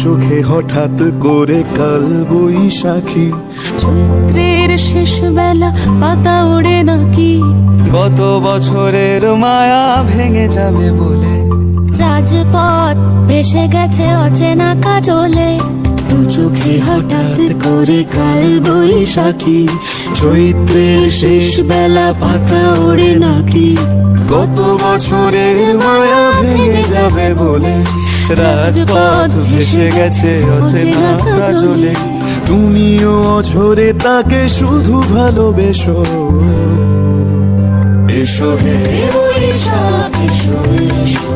চোখে হঠাৎ করে কাল বৈশাখী, চৈত্রের শেষ বেলা পাতা ওড়ে নাকি, গত বছরের মায়া ভেঙে যাবে বলে রাজপথ ভেসে গেছে অচেনা কাজলে। দু চোখে হঠাৎ করে কাল বৈশাখী, চৈত্রের শেষ বেলা পাতা ওড়ে নাকি, গত বছরের মায়া ভেঙে যাবে বলে রাজপথ ভেসে গেছে অচেনা কাজলে। তুমিও অঝরে তাকে শুধু ভালোবেসো। এসো হে বৈশাখ এসো এসো,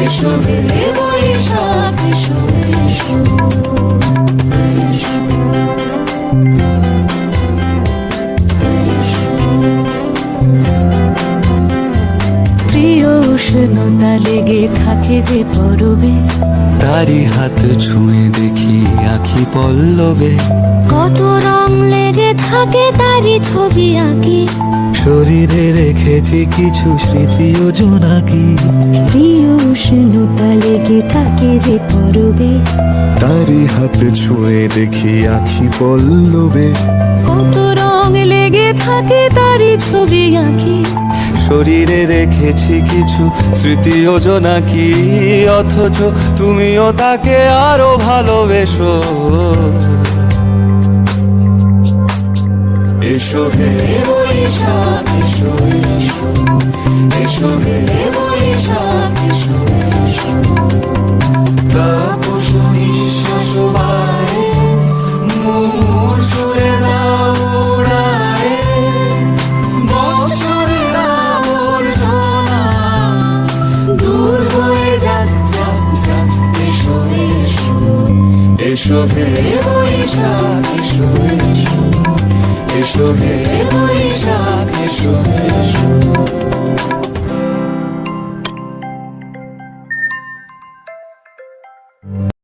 এসো হে বৈশাখ এসো এসো। প্রিয় উষ্ণতা লেগে থাকে যে পরবে, তারি হাত ছুঁয়ে দেখি আখি পল্লবে, কত রং লেগে থাকে তারই ছবি আঁকি, শরীরে রেখেছি কিছু স্মৃতি ও জোনাকি। প্রিয় উষ্ণতা লেগে থাকে যে পরবে, তারি হাত ছুঁয়ে দেখি আখি পল্লবে, কত রং লেগে থাকে তারই ছবি আঁকি, শরীরে রেখেছি কিছু স্মৃতি ও জোনাকি। অথচ তুমিও তাকে আরো ভালোবেসো। এসো হে বৈশাখ এসো এসো, এসো হে বৈশাখ এসো এসো। তাপস নিঃশ্বাস বায়ে, মুমুর সুরে দাও উড়ায়ে, বছরের আবর্জনা দূর হয়ে যাক যাক যাক। এসো এসো, এসো হে বৈশাখ এসো এসো, এসো হে বৈশাখ এসো এসো।